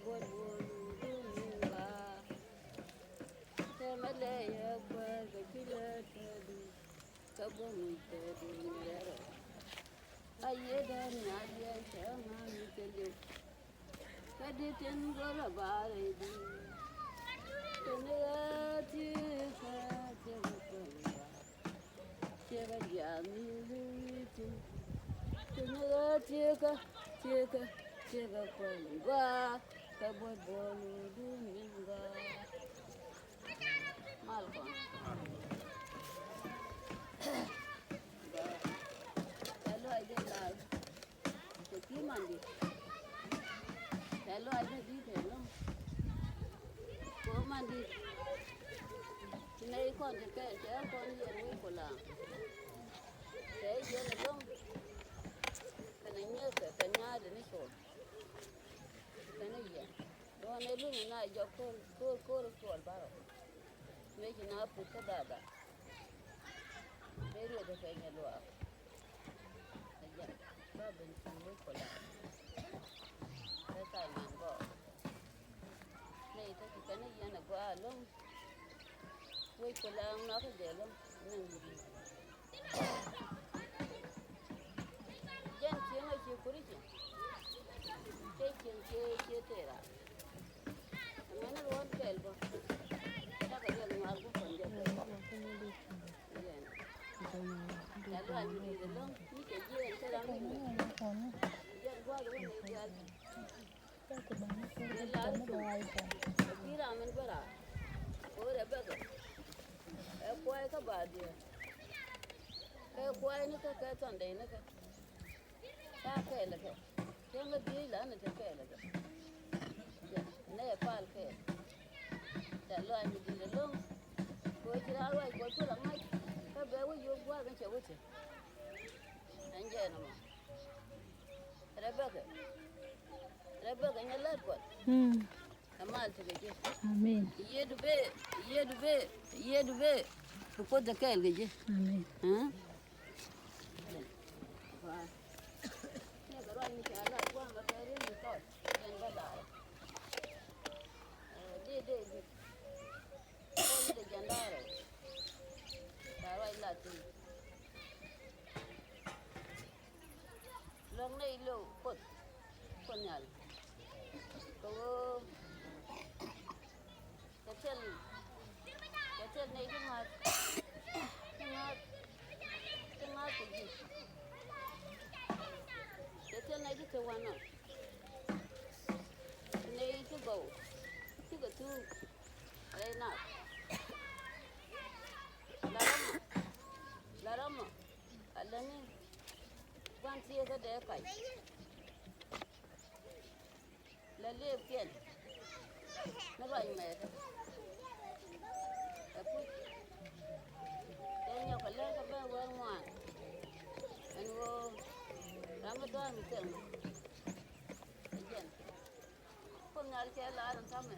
kabol bolu duminga temale ya kwar ga kila tadu kabon tadu nero ayeda na ya shama mi tele kadi ten gora bare di tenati ka tebonga teba ya mi luiti tenati ka teka teba konga kabol bolu duminga Malcolm. Hello, I did live. The key Monday. Hello, I did it. Hello. Go Monday. Today, con the cat, I con the way for long. Say, you're alone. Can I near the canard and it's all? Can I hear? Don't I look and I just call for a barrel. Making up with the dada. Very the thing as well. Again, Robin can wait for that. That's I mean, go. Later, you can go along. Wait for long, not a day long. Jen, you know, you put it in. Take your terra. And when I want to tell Cô chỉ là ai cô chú lắm mấy cái bé với vô qua cái chỗ chứ anh chơi nó mà Rebecca nhà lết quật Kamal thì cái gì Amen. ye dube cô có cái cái gì Amen. hả và cái rồi mình trả lại qua mà cái riêng mình coi anh bắt lại đi con đi chân đó rồi đã rồi là gì lần này lâu con nhảy cô cái chân này cái ngạt cái gì cái chân này cái quan nào này cái gấu thứ đây nào larama alani quan chia cái để phải là liệp kiện nó gọi mẹ thôi cái nhiều cái lên cái bên ngoài ngoài anh vô làm cái đó mình tưởng cái chuyện không nhớ cái lá làm sao mẹ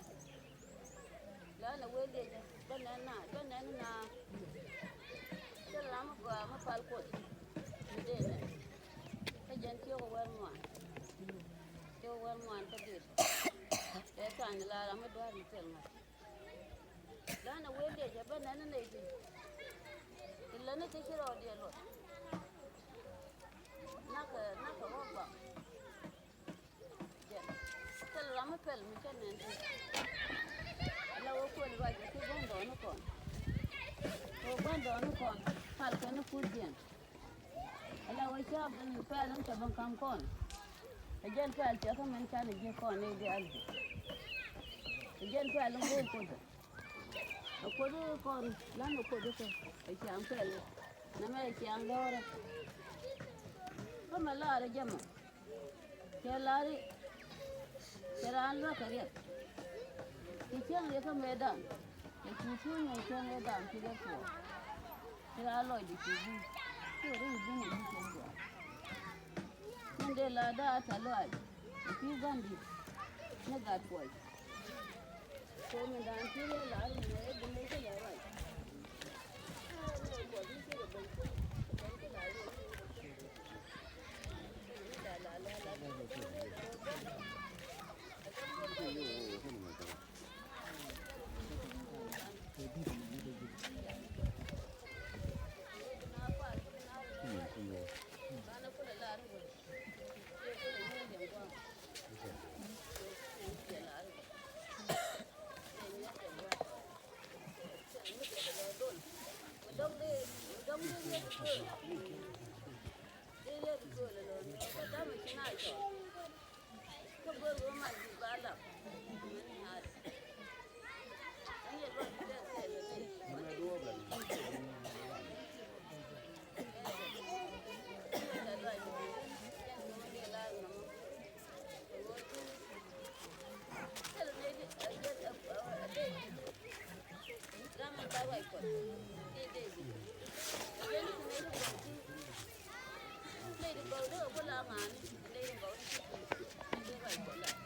lá là quên đi bên này nè cái lá mà phal cột đây này cái chuyện kêu cái bên ngoài cái gì để cái lá làm cái đó mình tưởng lá là quên đi bên này này gì là nó cái rồi đi luôn naka wabba tel rama pel mi kenen la wo ko ba ke bondo no kon o bondo no kon pal ko no kudien la wo cha ben pel am ta ban kam kon e jen pel ta ko men kan je kon ne de albi e jen pel ngo ko do kon la no ko do ko e cha am pel na me cha ngora Come allora andiamo. Che allora c'era allora che ti chiamo che me da. E ti chiamo che me da ti da po. C'era allora di più. Io ero di più. Quindi la data allora. E più grandi. Ne da poi. Come da anche la ne come che la vai. Lady go do a good long on, lady go to